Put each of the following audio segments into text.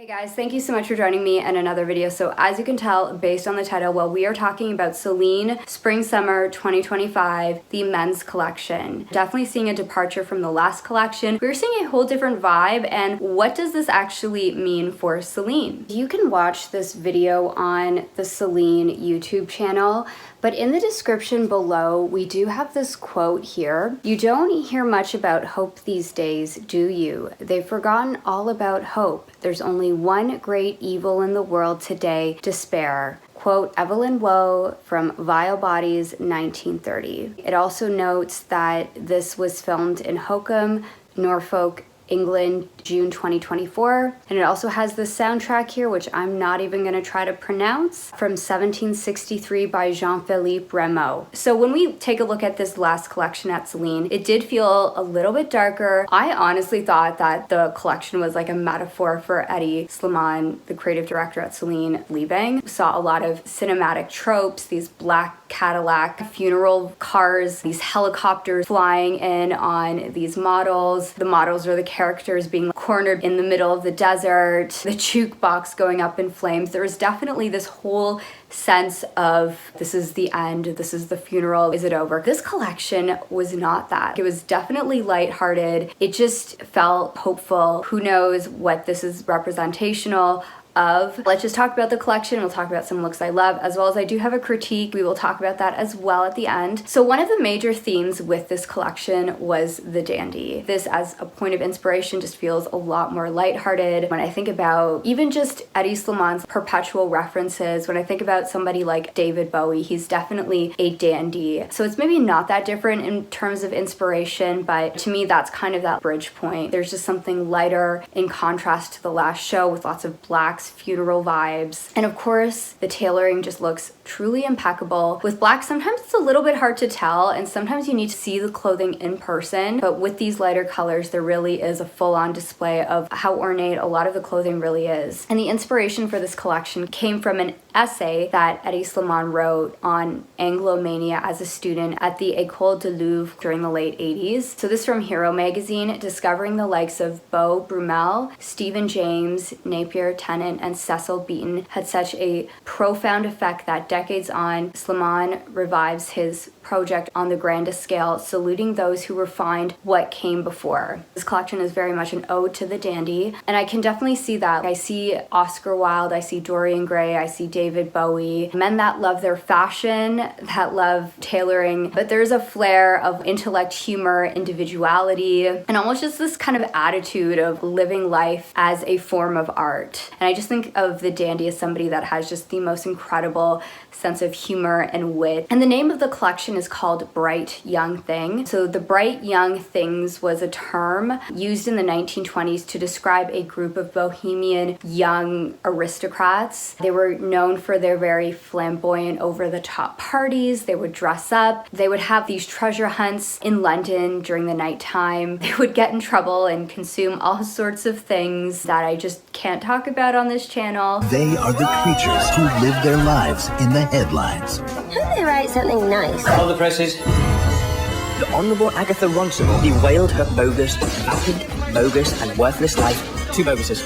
Hey guys, thank you so much for joining me in another video. So as you can tell, based on the title, well, we are talking about Celine Spring Summer 2025, the men's collection. Definitely seeing a departure from the last collection. We're seeing a whole different vibe, and what does this actually mean for Celine? You can watch this video on the Celine YouTube channel, but in the description below, we do have this quote here. "You don't hear much about hope these days, do you? They've forgotten all about hope. There's only one great evil in the world today, despair." Quote Evelyn Waugh from Vile Bodies 1930. It also notes that this was filmed in Hokum, Norfolk, England, June 2024. And it also has the soundtrack here, which I'm not even going to try to pronounce, from 1763 by Jean-Philippe Rameau. So when we take a look at this last collection at Celine, it did feel a little bit darker. I honestly thought that the collection was like a metaphor for Hedi Slimane, the creative director at Celine, leaving. We saw a lot of cinematic tropes, these black Cadillac funeral cars, these helicopters flying in on these models. The models are the characters being cornered in the middle of the desert, the jukebox going up in flames. There was definitely this whole sense of this is the end, this is the funeral, is it over? This collection was not that. It was definitely lighthearted. It just felt hopeful. Who knows what this is representational of. Let's just talk about the collection. We'll talk about some looks I love, as well as I do have a critique. We will talk about that as well at the end. So one of the major themes with this collection was the dandy. This as a point of inspiration just feels a lot more lighthearted. When I think about even just Hedi Slimane's perpetual references, when I think about somebody like David Bowie, he's definitely a dandy. So it's maybe not that different in terms of inspiration, but to me that's kind of that bridge point. There's just something lighter in contrast to the last show with lots of blacks, funeral vibes. And of course, the tailoring just looks truly impeccable. With black, sometimes it's a little bit hard to tell, and sometimes you need to see the clothing in person, but with these lighter colors, there really is a full-on display of how ornate a lot of the clothing really is. And the inspiration for this collection came from an essay that Hedi Slimane wrote on Anglomania as a student at the École du Louvre during the late 80s. So this from Hero magazine, discovering the likes of Beau Brummel, Stephen James, Napier Tennant, and Cecil Beaton had such a profound effect that decades on, Slimane revives his project on the grandest scale, saluting those who refined what came before. This collection is very much an ode to the dandy, and I can definitely see that. I see Oscar Wilde, I see Dorian Gray, I see David Bowie, men that love their fashion, that love tailoring, but there's a flair of intellect, humor, individuality, and almost just this kind of attitude of living life as a form of art. And I just think of the dandy as somebody that has just the most incredible sense of humor and wit. And the name of the collection is called Bright Young Thing. So the Bright Young Things was a term used in the 1920s to describe a group of bohemian young aristocrats. They were known for their very flamboyant, over-the-top parties. They would dress up. They would have these treasure hunts in London during the nighttime. They would get in trouble and consume all sorts of things that I just can't talk about on this channel. They are the creatures who live their lives in the headlines. Couldn't they write something nice? All the presses. The Honourable Agatha Ronson bewailed her bogus, vapid, bogus and worthless life. Two boguses.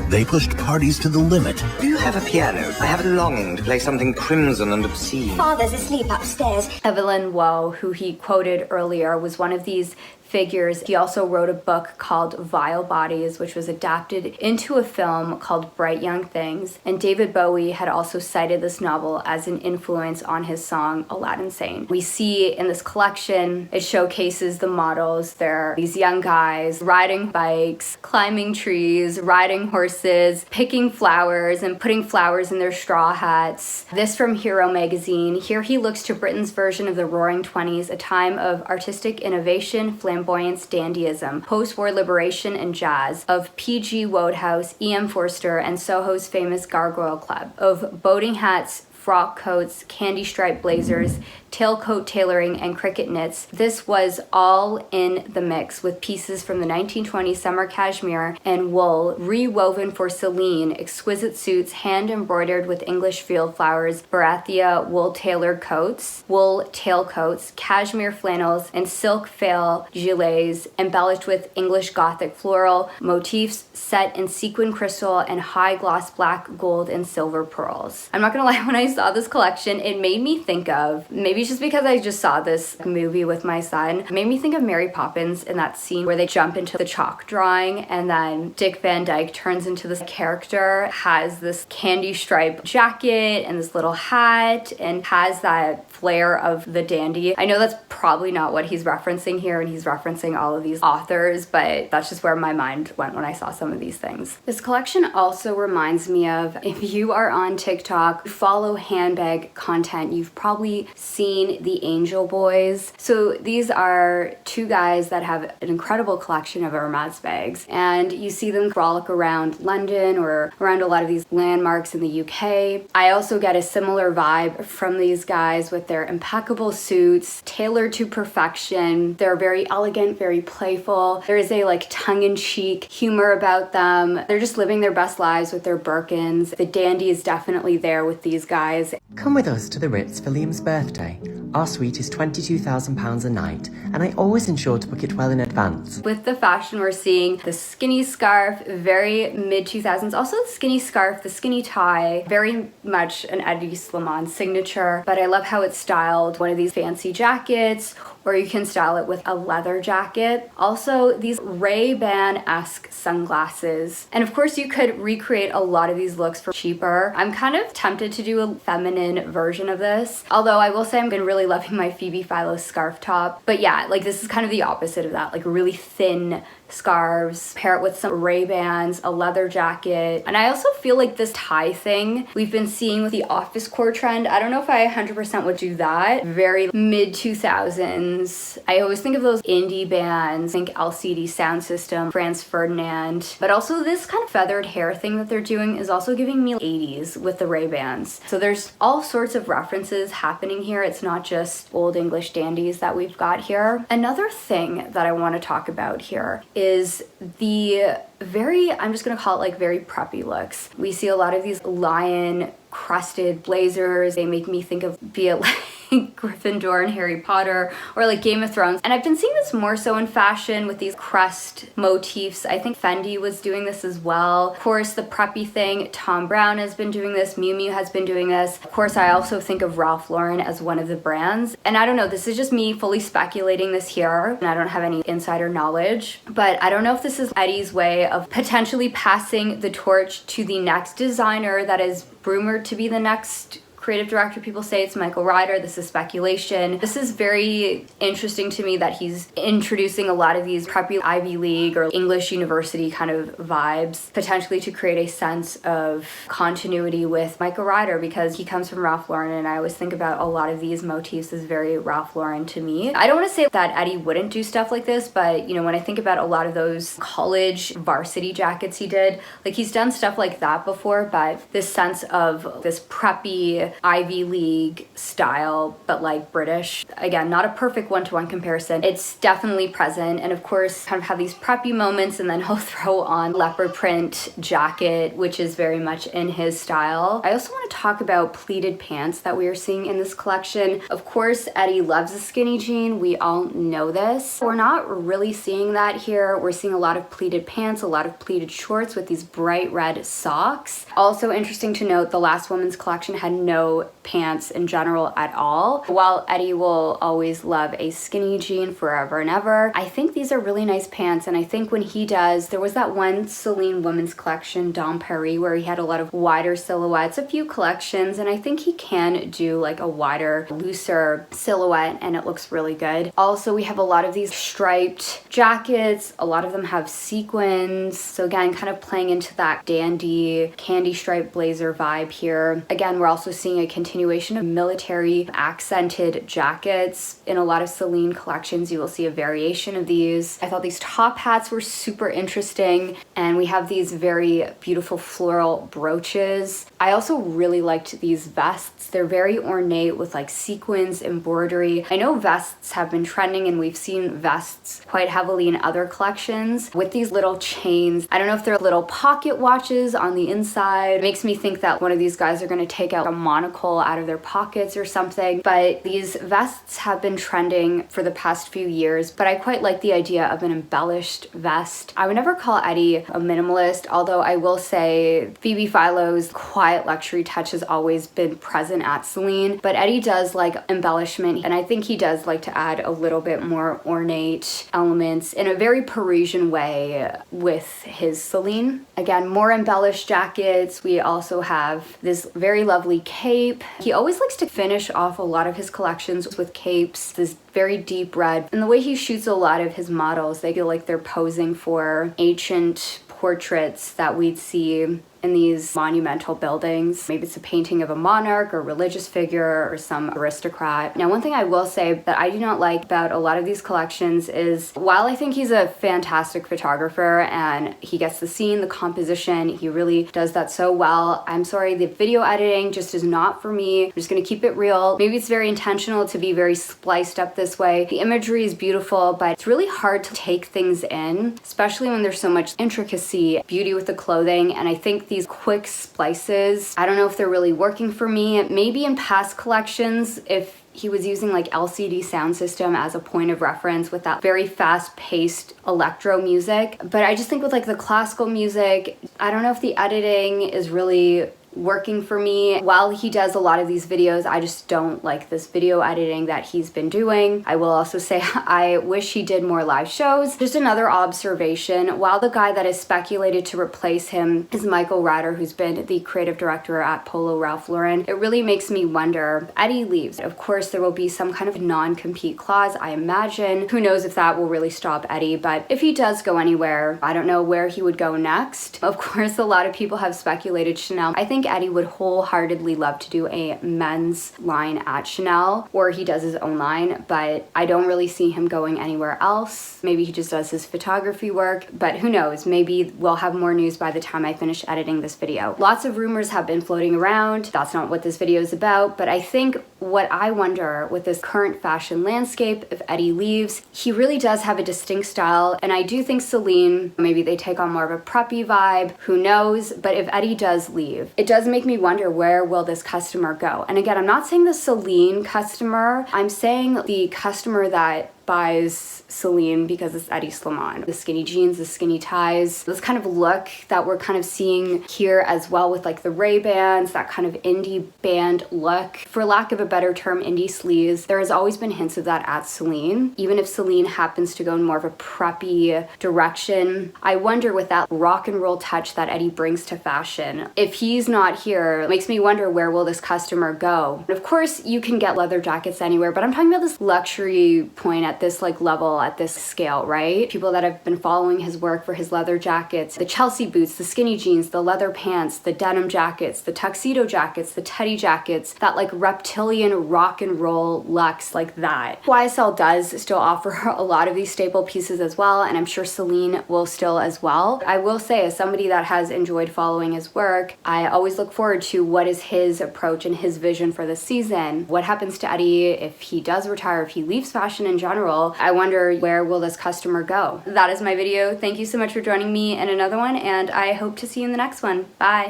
They pushed parties to the limit. Do you have a piano? I have a longing to play something crimson and obscene. Father's asleep upstairs. Evelyn Waugh, who he quoted earlier, was one of these figures. He also wrote a book called Vile Bodies, which was adapted into a film called Bright Young Things. And David Bowie had also cited this novel as an influence on his song Aladdin Sane. We see in this collection, it showcases the models. They're these young guys riding bikes, climbing trees, riding horses, picking flowers, and putting flowers in their straw hats. This from Hero magazine. Here he looks to Britain's version of the Roaring Twenties, a time of artistic innovation, flamboyance, dandyism, post-war liberation, and jazz, of P.G. Wodehouse, E.M. Forster, and Soho's famous Gargoyle Club, of boating hats, frock coats, candy stripe blazers, tailcoat tailoring, and cricket knits. This was all in the mix with pieces from the 1920 summer cashmere and wool, rewoven for Celine, exquisite suits hand embroidered with English field flowers, barathia wool tailored coats, wool tailcoats, cashmere flannels, and silk fail gilets embellished with English Gothic floral motifs set in sequin crystal and high gloss black, gold, and silver pearls. I'm not gonna lie, when I saw this collection, it made me think of, maybe it's just because I just saw this movie with my son, it made me think of Mary Poppins in that scene where they jump into the chalk drawing and then Dick Van Dyke turns into this character, has this candy stripe jacket and this little hat and has that flair of the dandy. I know that's probably not what he's referencing here, and he's referencing all of these authors, but that's just where my mind went when I saw some of these things. This collection also reminds me of, if you are on TikTok, follow handbag content, you've probably seen the Angel Boys. So these are two guys that have an incredible collection of Hermes bags, and you see them frolic around London or around a lot of these landmarks in the UK. I also get a similar vibe from these guys with their impeccable suits, tailored to perfection. They're very elegant, very playful. There is a like tongue-in-cheek humor about them. They're just living their best lives with their Birkins. The dandy is definitely there with these guys. Come with us to the Ritz for Liam's birthday. Our suite is £22,000 a night, and I always ensure to book it well in advance. With the fashion, we're seeing the skinny scarf, very mid-2000s. Also the skinny scarf, the skinny tie, very much an Hedi Slimane signature, but I love how it's styled. One of these fancy jackets, or you can style it with a leather jacket. Also, these Ray-Ban-esque sunglasses. And of course, you could recreate a lot of these looks for cheaper. I'm kind of tempted to do a feminine version of this, although I will say I've been really loving my Phoebe Philo scarf top. But yeah, like this is kind of the opposite of that, like really thin scarves, pair it with some Ray-Bans, a leather jacket. And I also feel like this tie thing we've been seeing with the office core trend, I don't know if I 100% would do that. Very mid 2000s. I always think of those indie bands, think LCD Sound System, Franz Ferdinand, but also this kind of feathered hair thing that they're doing is also giving me 80s with the Ray-Bans. So there's all sorts of references happening here. It's not just old English dandies that we've got here. Another thing that I want to talk about here is the very, I'm just gonna call it like very preppy looks. We see a lot of these lion crusted blazers. They make me think of, be it like Gryffindor and Harry Potter, or like Game of Thrones. And I've been seeing this more so in fashion with these crest motifs. I think Fendi was doing this as well. Of course, the preppy thing, Tom Brown has been doing this, Miu Miu has been doing this. Of course, I also think of Ralph Lauren as one of the brands. And I don't know, this is just me fully speculating this here, and I don't have any insider knowledge, but I don't know if this is Hedi's way of potentially passing the torch to the next designer that is rumored to be the next creative director. People say it's Michael Ryder. This is speculation. This is very interesting to me that he's introducing a lot of these preppy Ivy League or English university kind of vibes, potentially to create a sense of continuity with Michael Ryder, because he comes from Ralph Lauren, and I always think about a lot of these motifs as very Ralph Lauren to me. I don't want to say that Hedi wouldn't do stuff like this, but you know, when I think about a lot of those college varsity jackets he did, like he's done stuff like that before, but this sense of this preppy Ivy League style, but like British. Again, not a perfect one-to-one comparison. It's definitely present, and of course kind of have these preppy moments, and then he'll throw on leopard print jacket, which is very much in his style. I also want to talk about pleated pants that we are seeing in this collection. Of course, Hedi loves a skinny jean. We all know this. We're not really seeing that here. We're seeing a lot of pleated pants, a lot of pleated shorts with these bright red socks. Also interesting to note, the last woman's collection had no pants in general at all. While Hedi will always love a skinny jean forever and ever, I think these are really nice pants, and I think when he does, there was that one Celine women's collection, Dom Paris, where he had a lot of wider silhouettes, a few collections, and I think he can do like a wider, looser silhouette, and it looks really good. Also, we have a lot of these striped jackets. A lot of them have sequins, so again, kind of playing into that dandy candy stripe blazer vibe here. Again, we're also seeing seeing a continuation of military accented jackets. In a lot of Celine collections, you will see a variation of these. I thought these top hats were super interesting, and we have these very beautiful floral brooches. I also really liked these vests. They're very ornate with like sequins, embroidery. I know vests have been trending, and we've seen vests quite heavily in other collections with these little chains. I don't know if they're little pocket watches on the inside. It makes me think that one of these guys are going to take out a monocle out of their pockets or something. But these vests have been trending for the past few years, but I quite like the idea of an embellished vest. I would never call Hedi a minimalist, although I will say Phoebe Philo's quiet luxury touch has always been present at Celine, but Hedi does like embellishment, and I think he does like to add a little bit more ornate elements in a very Parisian way with his Celine. Again, more embellished jackets. We also have this very lovely cape. He always likes to finish off a lot of his collections with capes. This very deep red, and the way he shoots a lot of his models, they feel like they're posing for ancient portraits that we'd see in these monumental buildings. Maybe it's a painting of a monarch or religious figure or some aristocrat. Now, one thing I will say that I do not like about a lot of these collections is, while I think he's a fantastic photographer and he gets the scene, the composition, he really does that so well, I'm sorry, the video editing just is not for me. I'm just gonna keep it real. Maybe it's very intentional to be very spliced up this way. The imagery is beautiful, but it's really hard to take things in, especially when there's so much intricacy, beauty with the clothing, and I think these quick splices, I don't know if they're really working for me. Maybe in past collections, if he was using like LCD sound system as a point of reference with that very fast-paced electro music. But I just think with like the classical music, I don't know if the editing is really working for me. While he does a lot of these videos, I just don't like this video editing that he's been doing. I will also say I wish he did more live shows. Just another observation, while the guy that is speculated to replace him is Michael Ryder, who's been the creative director at Polo Ralph Lauren, it really makes me wonder, Hedi leaves. Of course, there will be some kind of non-compete clause, I imagine. Who knows if that will really stop Hedi, but if he does go anywhere, I don't know where he would go next. Of course, a lot of people have speculated Chanel. I think Hedi would wholeheartedly love to do a men's line at Chanel, or he does his own line, but I don't really see him going anywhere else. Maybe he just does his photography work, but who knows? Maybe we'll have more news by the time I finish editing this video. Lots of rumors have been floating around. That's not what this video is about, but I think what I wonder with this current fashion landscape, if Hedi leaves, he really does have a distinct style, and I do think Celine, maybe they take on more of a preppy vibe, who knows, but if Hedi does leave, it does make me wonder, where will this customer go? And again, I'm not saying the Celine customer, I'm saying the customer that buys Celine because it's Hedi Slimane. The skinny jeans, the skinny ties, this kind of look that we're kind of seeing here as well with like the Ray-Bans, that kind of indie band look. For lack of a better term, indie sleaze. There has always been hints of that at Celine. Even if Celine happens to go in more of a preppy direction, I wonder with that rock and roll touch that Hedi brings to fashion, if he's not here, it makes me wonder, where will this customer go? And of course, you can get leather jackets anywhere, but I'm talking about this luxury point at this like level, at this scale, right? People that have been following his work for his leather jackets, the Chelsea boots, the skinny jeans, the leather pants, the denim jackets, the tuxedo jackets, the teddy jackets, that like reptilian rock and roll luxe like that. YSL does still offer a lot of these staple pieces as well, and I'm sure Celine will still as well. I will say, as somebody that has enjoyed following his work, I always look forward to what is his approach and his vision for the season. What happens to Hedi if he does retire, if he leaves fashion in general? I wonder, where will this customer go? That is my video. Thank you so much for joining me in another one, and I hope to see you in the next one. Bye.